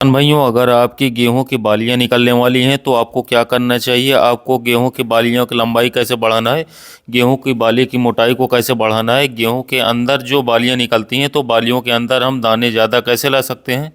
किसान भाइयों, अगर आपकी गेहूं की बालियां निकलने वाली हैं तो आपको क्या करना चाहिए। आपको गेहूं की बालियों की लंबाई कैसे बढ़ाना है, गेहूं की बाली की मोटाई को कैसे बढ़ाना है, गेहूं के अंदर जो बालियां निकलती हैं तो बालियों के अंदर हम दाने ज़्यादा कैसे ला सकते हैं,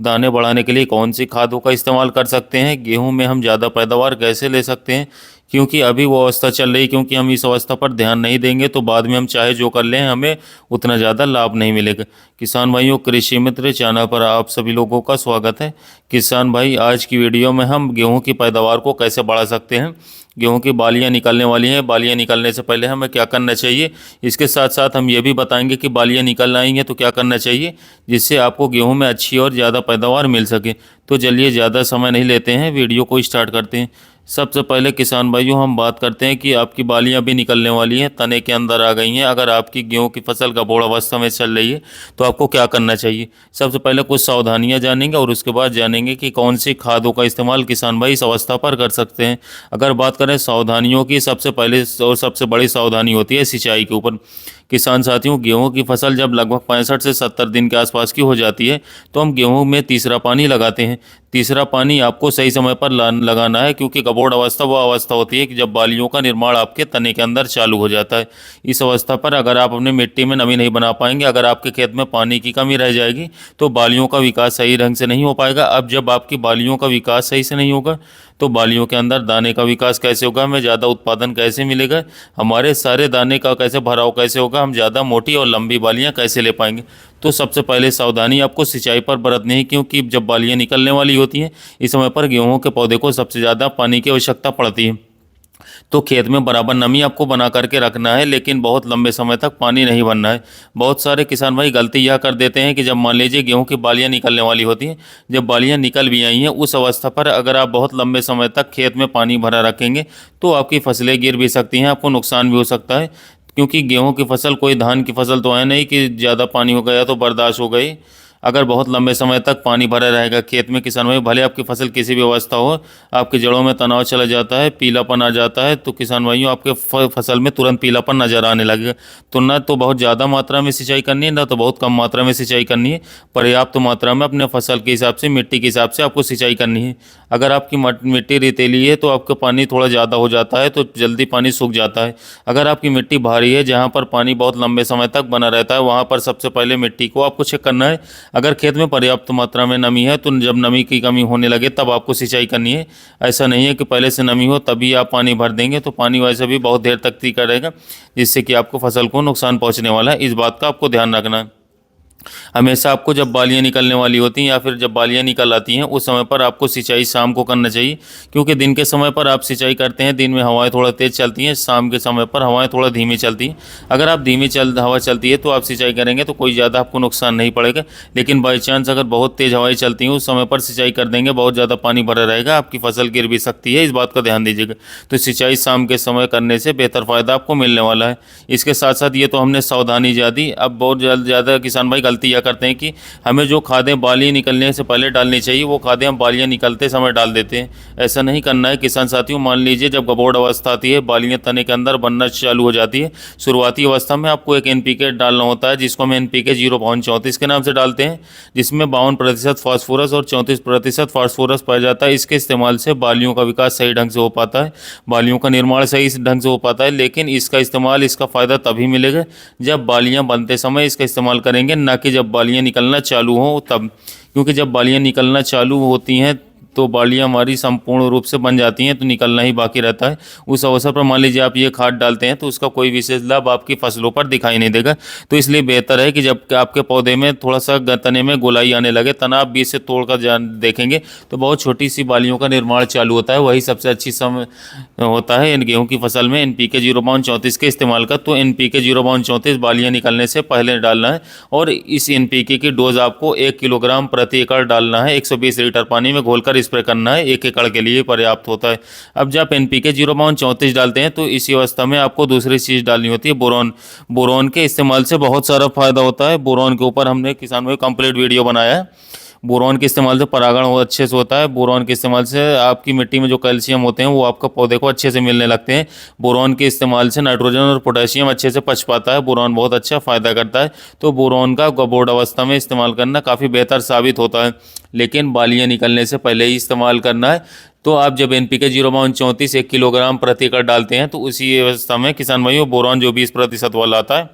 दाने बढ़ाने के लिए कौन सी खादों का इस्तेमाल कर सकते हैं, गेहूं में हम ज़्यादा पैदावार कैसे ले सकते हैं। क्योंकि अभी वो अवस्था चल रही, क्योंकि हम इस अवस्था पर ध्यान नहीं देंगे तो बाद में हम चाहे जो कर लें हमें उतना ज़्यादा लाभ नहीं मिलेगा। किसान भाइयों, कृषि मित्र चैनल पर आप सभी लोगों का स्वागत है। किसान भाई, आज की वीडियो में हम गेहूं की पैदावार को कैसे बढ़ा सकते हैं, गेहूं की बालियां निकलने वाली हैं, बालियां निकलने से पहले हमें क्या करना चाहिए, इसके साथ साथ हम ये भी बताएंगे कि बालियां निकल आई हैं तो क्या करना चाहिए जिससे आपको गेहूं में अच्छी और ज़्यादा पैदावार मिल सके। तो चलिए ज़्यादा समय नहीं लेते हैं, वीडियो को स्टार्ट करते हैं। सबसे पहले किसान भाइयों, हम बात करते हैं कि आपकी बालियां भी निकलने वाली हैं, तने के अंदर आ गई हैं। अगर आपकी गेहूं की फसल गबोड़ अवस्था में चल रही है तो आपको क्या करना चाहिए। सबसे पहले कुछ सावधानियां जानेंगे और उसके बाद जानेंगे कि कौन सी खादों का इस्तेमाल किसान भाई इस अवस्था पर कर सकते हैं। अगर बात करें सावधानियों की, सबसे पहले और सबसे बड़ी सावधानी होती है सिंचाई के ऊपर। किसान साथियों, गेहूं की फसल जब लगभग 65 से 70 दिन के आसपास की हो जाती है तो हम गेहूं में तीसरा पानी लगाते हैं। तीसरा पानी आपको सही समय पर लगाना है, क्योंकि गबोड़ अवस्था वह अवस्था होती है कि जब बालियों का निर्माण आपके तने के अंदर चालू हो जाता है। इस अवस्था पर अगर आप अपने मिट्टी में नमी नहीं बना पाएंगे, अगर आपके खेत में पानी की कमी रह जाएगी तो बालियों का विकास सही ढंग से नहीं हो पाएगा। अब जब आपकी बालियों का विकास सही से नहीं होगा तो बालियों के अंदर दाने का विकास कैसे होगा, हमें ज़्यादा उत्पादन कैसे मिलेगा, हमारे सारे दाने का कैसे भराव कैसे होगा, हम ज़्यादा मोटी और लंबी बालियाँ कैसे ले पाएंगे। तो सबसे पहले सावधानी आपको सिंचाई पर बरतनी है, क्योंकि जब बालियाँ निकलने वाली होती हैं इस समय पर गेहूं के पौधे को सबसे ज़्यादा पानी की आवश्यकता पड़ती है। तो खेत में बराबर नमी आपको बना करके रखना है, लेकिन बहुत लंबे समय तक पानी नहीं भरना है। बहुत सारे किसान भाई गलती यह कर देते हैं कि जब मान लीजिए गेहूं की बालियां निकलने वाली होती हैं, जब बालियां निकल भी आई हैं उस अवस्था पर अगर आप बहुत लंबे समय तक खेत में पानी भरा रखेंगे तो आपकी फसलें गिर भी सकती हैं, आपको नुकसान भी हो सकता है। क्योंकि गेहूं की फसल कोई धान की फसल तो है नहीं कि ज़्यादा पानी हो गया तो बर्दाश्त हो गई। अगर बहुत लंबे समय तक पानी भरा रहेगा खेत में, किसान भाई भले आपकी फसल किसी भी अवस्था हो, आपकी जड़ों में तनाव चला जाता है, पीलापन आ जाता है, तो किसान भाइयों आपके फसल में तुरंत पीलापन नजर आने लगेगा। तो न तो बहुत ज़्यादा मात्रा में सिंचाई करनी है, न तो बहुत कम मात्रा में सिंचाई करनी है। पर्याप्त मात्रा में अपने फसल के हिसाब से, मिट्टी के हिसाब से आपको सिंचाई करनी है। अगर आपकी मिट्टी रेतीली है तो आपका पानी थोड़ा ज़्यादा हो जाता है तो जल्दी पानी सूख जाता है। अगर आपकी मिट्टी भारी है जहाँ पर पानी बहुत लंबे समय तक बना रहता है, वहाँ पर सबसे पहले मिट्टी को आपको चेक करना है। अगर खेत में पर्याप्त मात्रा में नमी है तो जब नमी की कमी होने लगे तब आपको सिंचाई करनी है। ऐसा नहीं है कि पहले से नमी हो तभी आप पानी भर देंगे, तो पानी वैसे भी बहुत देर तक टिका रहेगा, जिससे कि आपको फसल को नुकसान पहुंचने वाला है। इस बात का आपको ध्यान रखना है। हमेशा आपको जब बालियाँ निकलने वाली होती हैं या फिर जब बालियाँ निकल आती हैं उस समय पर आपको सिंचाई शाम को करना चाहिए, क्योंकि दिन के समय पर आप सिंचाई करते हैं, दिन में हवाएं थोड़ा तेज़ चलती हैं, शाम के समय पर हवाएं थोड़ा धीमी चलती हैं। अगर आप धीमी हवा चलती है तो आप सिंचाई करेंगे तो कोई ज़्यादा आपको नुकसान नहीं पड़ेगा, लेकिन बाई चांस अगर बहुत तेज़ हवाएं चलती हैं उस समय पर सिंचाई कर देंगे, बहुत ज़्यादा पानी भरा रहेगा, आपकी फसल गिर भी सकती है। इस बात का ध्यान दीजिएगा। तो सिंचाई शाम के समय करने से बेहतर फ़ायदा आपको मिलने वाला है। इसके साथ साथ ये तो हमने सावधानी दी। अब बहुत ज़्यादा किसान भाई गलती यह करते हैं कि हमें जो खादें बाली निकलने से पहले डालनी चाहिए वो खादें हम बालियाँ निकलते समय डाल देते हैं। ऐसा नहीं करना है किसान साथियों। मान लीजिए जब गबोड़ अवस्था आती है, बालियाँ तने के अंदर बनना चालू हो जाती है, शुरुआती अवस्था में आपको एक NPK डालना होता है, जिसको हम NPK 0.34 के नाम से डालते हैं, जिसमें 52% फास्फोरस और 34% फास्फोरस पाया जाता है। इसके इस्तेमाल से बालियों का विकास सही ढंग से हो पाता है, बालियों का निर्माण सही ढंग से हो पाता है। लेकिन इसका इस्तेमाल, इसका फ़ायदा तभी मिलेगा जब बालियाँ बनते समय इसका इस्तेमाल करेंगे, ना कि जब बालियाँ निकलना चालू हो तब। क्योंकि जब बालियाँ निकलना चालू होती हैं तो बालियाँ हमारी संपूर्ण रूप से बन जाती हैं, तो निकलना ही बाकी रहता है। उस अवसर पर मान लीजिए आप ये खाद डालते हैं तो उसका कोई विशेष लाभ आपकी फसलों पर दिखाई नहीं देगा। तो इसलिए बेहतर है कि जब आपके पौधे में थोड़ा सा तने में गोलाई आने लगे, तना आप बीज से तोड़कर देखेंगे तो बहुत छोटी सी बालियों का निर्माण चालू होता है। वही सबसे अच्छी समय होता है इन गेहूँ की फसल में NPK 0.34 के इस्तेमाल का। तो NPK 0.34 बालियाँ निकलने से पहले डालना है, और इस NPK की डोज आपको 1 किलोग्राम प्रति एकड़ डालना है। 120 लीटर पानी में घोलकर स्प्रे करना है, 1 एकड़ के लिए पर्याप्त होता है। अब जब NPK 0.34 डालते हैं तो इसी अवस्था में आपको दूसरी चीज़ डालनी होती है, बोरॉन। बोरॉन के इस्तेमाल से बहुत सारा फायदा होता है। बोरॉन के ऊपर हमने किसान भाई कंप्लीट वीडियो बनाया है। बोरॉन के इस्तेमाल से परागण बहुत अच्छे से होता है। बोरॉन के इस्तेमाल से आपकी मिट्टी में जो कैल्शियम होते हैं वो आपका पौधे को अच्छे से मिलने लगते हैं। बोरॉन के इस्तेमाल से नाइट्रोजन और पोटेशियम अच्छे से पच पाता है। बोरॉन बहुत अच्छा फ़ायदा करता है। तो बोरॉन का गबोर्ड अवस्था में इस्तेमाल करना काफ़ी बेहतर साबित होता है, लेकिन बालियाँ निकलने से पहले ही इस्तेमाल करना है। तो आप जब NPK 0/34 1 किलोग्राम प्रति एकड़ डालते हैं तो उसी अवस्था में किसान भाइयों बोरॉन जो 20% वाला आता है,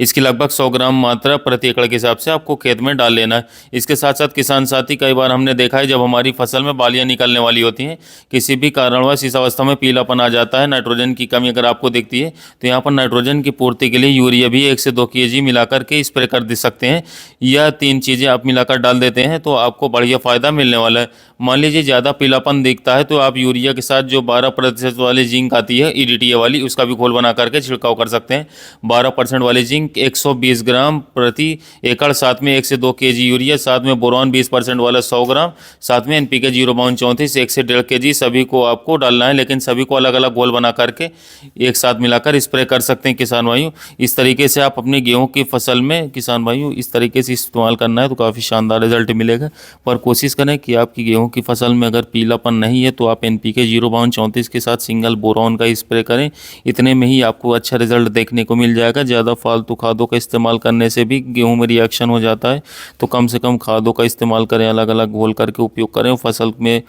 इसकी लगभग 100 ग्राम मात्रा प्रति एकड़ के हिसाब से आपको खेत में डाल लेना है। इसके साथ साथ किसान साथी, कई बार हमने देखा है जब हमारी फसल में बालियाँ निकलने वाली होती हैं, किसी भी कारणवश इस अवस्था में पीलापन आ जाता है, नाइट्रोजन की कमी अगर आपको दिखती है, तो यहाँ पर नाइट्रोजन की पूर्ति के लिए यूरिया भी 1 से 2 kg मिलाकर के स्प्रे कर दे सकते हैं। या 3 चीज़ें आप मिलाकर डाल देते हैं तो आपको बढ़िया फ़ायदा मिलने वाला है। मान लीजिए ज़्यादा पीलापन दिखता है तो आप यूरिया के साथ जो 12% वाली जिंक आती है EDTA वाली, उसका भी घोल बना करके छिड़काव कर सकते हैं। 12% वाली जिंक 120 ग्राम प्रति एकड़, साथ में 1 से 2 kg यूरिया, साथ में बोरॉन 20% वाला 100 ग्राम, साथ में NPK 0/34 1 से 1.5 kg, सभी को आपको डालना है, लेकिन सभी को अलग अलग घोल बना करके एक साथ मिलाकर स्प्रे कर सकते हैं किसान भाइयों। इस तरीके से आप अपनी गेहूँ की फसल में किसान भाइयों इस तरीके से इस्तेमाल करना है तो काफ़ी शानदार रिजल्ट मिलेगा। पर कोशिश करें कि आपकी गेहूँ की फसल में अगर पीलापन नहीं है तो आप NPK 0/34 के साथ सिंगल बोरॉन का स्प्रे करें। इतने में ही आपको अच्छा रिजल्ट देखने को मिल जाएगा। ज़्यादा फालतू खादों का इस्तेमाल करने से भी गेहूं में रिएक्शन हो जाता है, तो कम से कम खादों का इस्तेमाल करें, अलग अलग घोल करके उपयोग करें। फसल में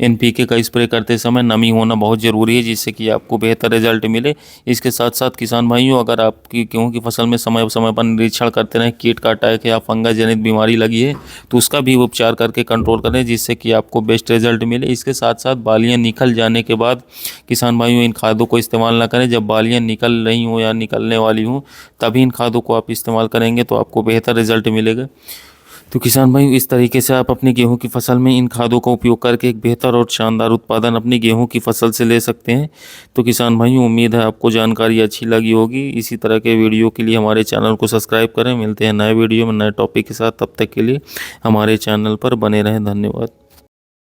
NPK का स्प्रे करते समय नमी होना बहुत ज़रूरी है, जिससे कि आपको बेहतर रिजल्ट मिले। इसके साथ साथ किसान भाइयों, अगर आपकी गेहूं की फसल में समय समय पर निरीक्षण करते रहें, कीट का अटैक या फंगस जनित बीमारी लगी है तो उसका भी उपचार करके कंट्रोल करें, जिससे कि आपको बेस्ट रिजल्ट मिले। इसके साथ साथ बालियाँ निकल जाने के बाद किसान भाइयों इन खादों को इस्तेमाल ना करें। जब बालियाँ निकल रही हों या निकलने वाली हों तभी इन खादों को आप इस्तेमाल करेंगे तो आपको बेहतर रिजल्ट मिलेगा। तो किसान भाई, इस तरीके से आप अपनी गेहूं की फसल में इन खादों का उपयोग करके एक बेहतर और शानदार उत्पादन अपनी गेहूं की फसल से ले सकते हैं। तो किसान भाई, उम्मीद है आपको जानकारी अच्छी लगी होगी। इसी तरह के वीडियो के लिए हमारे चैनल को सब्सक्राइब करें। मिलते हैं नए वीडियो में नए टॉपिक के साथ, तब तक के लिए हमारे चैनल पर बने रहें। धन्यवाद।